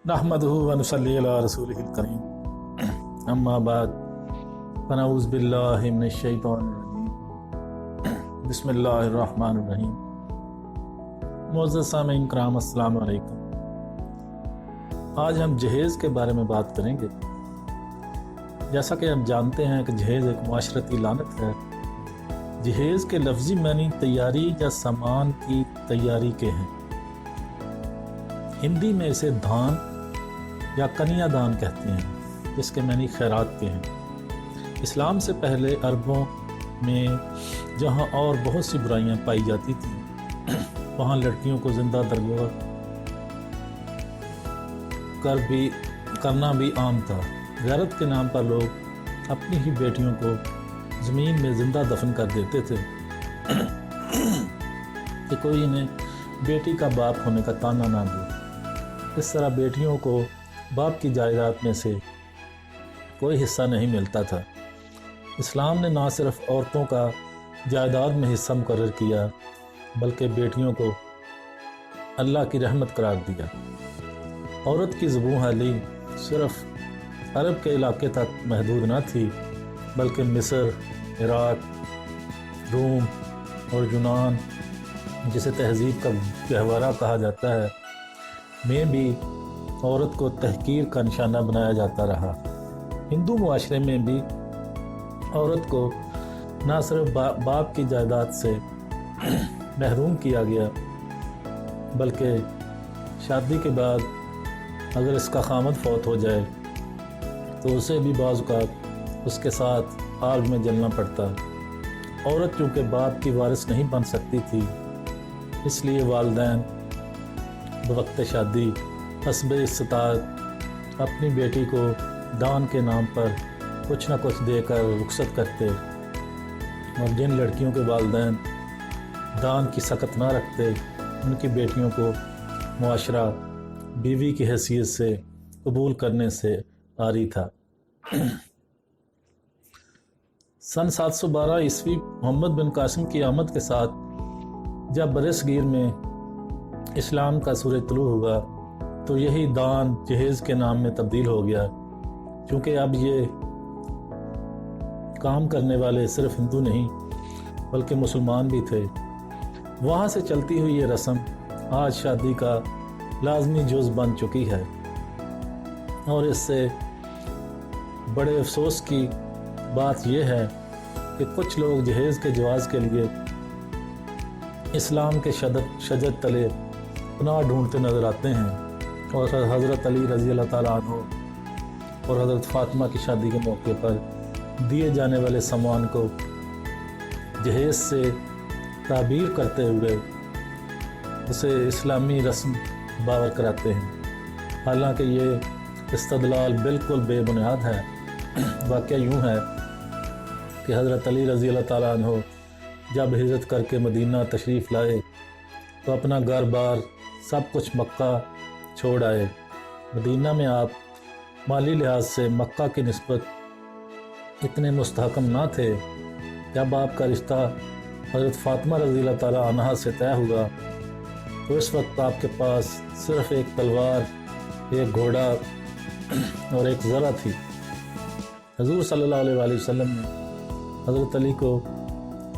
नहमदुहु व नुसल्ली अला रसूलिहिल करीम अम्मा बाद फनऊज़ु बिल्लाहि मिनश शैतानिर रजीम बिस्मिल्लाहिर रहमानिर रहीम। मुअज़्ज़ज़ सामीन किराम अस्सलामु अलैकुम। आज हम जहेज़ के बारे में बात करेंगे। जैसा कि हम जानते हैं कि जहेज़ एक माशरती लानत है। जहेज़ के लफ्ज़ी मानी तैयारी या सामान की तैयारी के हैं। हिंदी में इसे धान या कन्यादान कहते हैं, जिसके मानी खैरात के हैं। इस्लाम से पहले अरबों में जहाँ और बहुत सी बुराइयां पाई जाती थी, वहाँ लड़कियों को जिंदा दरगोह करना भी आम था। गैरत के नाम पर लोग अपनी ही बेटियों को ज़मीन में ज़िंदा दफन कर देते थे कि कोई इन्हें बेटी का बाप होने का ताना ना दे। इस तरह बेटियों को बाप की जायदाद में से कोई हिस्सा नहीं मिलता था। इस्लाम ने ना सिर्फ औरतों का जायदाद में हिस्सा मुकर्रर किया, बल्कि बेटियों को अल्लाह की रहमत करार दिया। औरत की ज़ुबान हाली सिर्फ अरब के इलाके तक महदूद न थी, बल्कि मिस्र, इराक, रोम और यूनान, जिसे तहज़ीब का गहवारा कहा जाता है, में भी औरत को तहकीर का निशाना बनाया जाता रहा। हिंदू मुआशरे में भी औरत को न सिर्फ बाप की जायदाद से महरूम किया गया, बल्कि शादी के बाद अगर इसका खामद फौत हो जाए तो उसे भी बाज़ औक़ात उसके साथ आग में जलना पड़ता। औरत चूँकि बाप की वारिस नहीं बन सकती थी, इसलिए वालिदैन बवक्त शादी हस्ब इस्ताअत अपनी बेटी को दान के नाम पर कुछ न कुछ देकर रुखसत करते, और जिन लड़कियों के वालिदैन दान की सकत ना रखते, उनकी बेटियों को मुआशरा बीवी की हैसियत से कबूल करने से आरी था। सन 712 ईस्वी मोहम्मद बिन कासिम की आमद के साथ जब बरसगीर में इस्लाम का सूरज तुलू हुआ, तो यही दान जहेज़ के नाम में तब्दील हो गया। क्योंकि अब ये काम करने वाले सिर्फ हिंदू नहीं बल्कि मुसलमान भी थे। वहाँ से चलती हुई ये रस्म आज शादी का लाजमी जुज़ बन चुकी है, और इससे बड़े अफसोस की बात यह है कि कुछ लोग जहेज़ के जवाज़ के लिए इस्लाम के शजर तले पनाह ढूंढते नज़र आते हैं, और हज़रत अली रज़ी अल्लाह ताला अन्हु और हज़रत फ़ातिमा की शादी के मौके पर दिए जाने वाले सामान को जहेज़ से ताबीर करते हुए उसे इस्लामी रस्म बावर कराते हैं। हालांकि ये इस्तदलाल बिल्कुल बेबुनियाद है। वाक़या यूँ है कि हज़रत अली रज़ी अल्लाह ताला अन्हु जब हिजरत करके मदीना तशरीफ़ लाए तो अपना घर बार सब कुछ मक्का छोड़ आए। मदीना में आप माली लिहाज से मक्का की निस्बत इतने मुस्तहकम ना थे। जब आपका रिश्ता हज़रत फ़ातिमा रज़ी अल्लाह ताला अन्हा से तय हुआ, तो इस वक्त आपके पास सिर्फ़ एक तलवार, एक घोड़ा और एक ज़रा थी। हुज़ूर सल्लल्लाहु अलैहि वसल्लम ने हज़रत अली को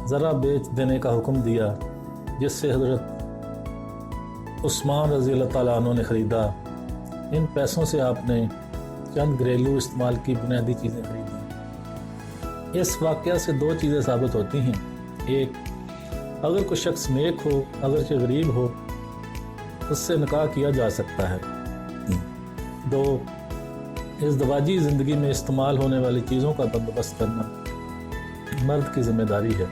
ज़रा बेच देने का हुक्म दिया, जिससे हज़रत उस्मान रज़ी अल्लाह ताला अन्हु ने ख़रीदा। इन पैसों से आपने चंद घरेलू इस्तेमाल की बुनियादी चीज़ें खरीदी। इस वाक़या से दो चीज़ें साबित होती हैं। एक, अगर कोई शख्स नेक हो, अगरचे गरीब हो, उससे निकाह किया जा सकता है। दो, इज़्दिवाजी ज़िंदगी में इस्तेमाल होने वाली चीज़ों का बंदोबस्त करना मर्द की ज़िम्मेदारी है।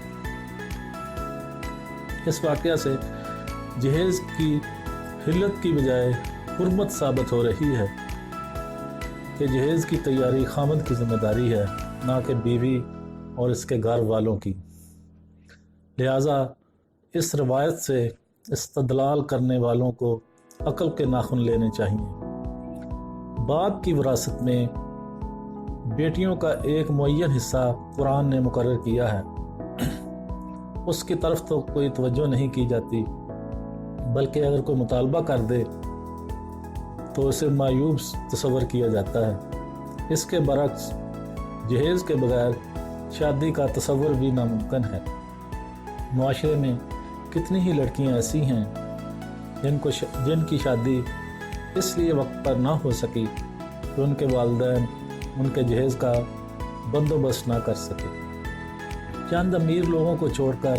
इस वाक़या से जहेज़ की हिल्लत की बजाय हुर्मत साबित हो रही है कि जहेज़ की तैयारी खामद की ज़िम्मेदारी है, ना कि बीवी और इसके घर वालों की। लिहाजा इस रवायत से इस्तदलाल करने वालों को अक्ल के नाखून लेने चाहिए। बाप की विरासत में बेटियों का एक मुअय्यन हिस्सा कुरान ने मुकर्रर किया है। उसकी तरफ तो कोई तवज्जो नहीं की जाती, बल्कि अगर कोई मुतालबा कर दे تو اسے معیوب تصور کیا جاتا ہے۔ اس کے برعکس جہیز کے بغیر شادی کا تصور بھی ناممکن ہے۔ معاشرے میں کتنی ہی لڑکیاں ایسی ہیں جن کی شادی اس لیے وقت پر نہ ہو سکی کہ ان کے والدین ان کے جہیز کا بندوبست نہ کر سکے۔ چند امیر لوگوں کو چھوڑ کر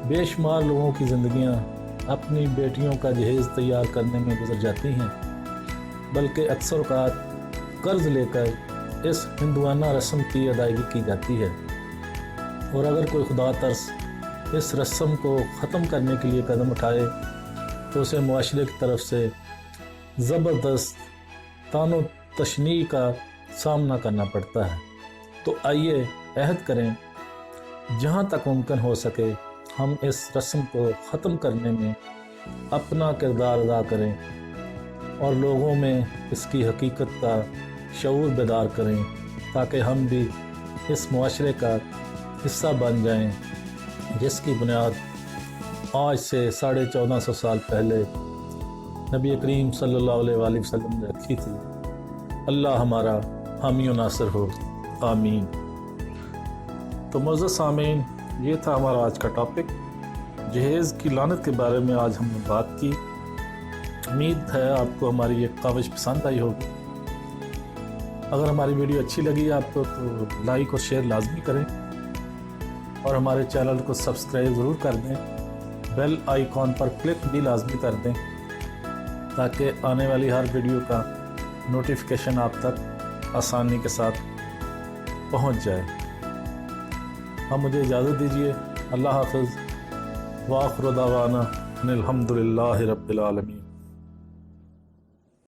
بے شمار لوگوں کی زندگیاں اپنی بیٹیوں کا جہیز تیار کرنے میں گزر جاتی ہیں، بلکہ اکثر اوقات قرض لے کر اس ہندوانہ رسم کی ادائیگی کی جاتی ہے، اور اگر کوئی خدا ترس اس رسم کو ختم کرنے کے لیے قدم اٹھائے تو اسے معاشرے کی طرف سے زبردست طعن و تشنیع کا سامنا کرنا پڑتا ہے۔ تو آئیے عہد کریں جہاں تک ممکن ہو سکے ہم اس رسم کو ختم کرنے میں اپنا کردار ادا کریں اور لوگوں میں اس کی حقیقت کا شعور بیدار کریں، تاکہ ہم بھی اس معاشرے کا حصہ بن جائیں جس کی بنیاد آج سے 1450 سال پہلے نبی کریم صلی اللہ علیہ وآلہ وسلم نے رکھی تھی۔ اللہ ہمارا حامی و ناصر ہو، آمین۔ تو معزز سامعین، یہ تھا ہمارا آج کا ٹاپک، جہیز کی لعنت کے بارے میں آج ہم نے بات کی۔ امید ہے آپ کو ہماری یہ کاوش پسند آئی ہوگی۔ اگر ہماری ویڈیو اچھی لگی آپ کو تو لائک اور شیئر لازمی کریں، اور ہمارے چینل کو سبسکرائب ضرور کر دیں، بیل آئیکن پر کلک بھی لازمی کر دیں تاکہ آنے والی ہر ویڈیو کا نوٹیفیکیشن آپ تک آسانی کے ساتھ پہنچ جائے۔ اب مجھے اجازت دیجیے، اللہ حافظ، وآخر دعوانا ان الحمد للہ رب العالمین۔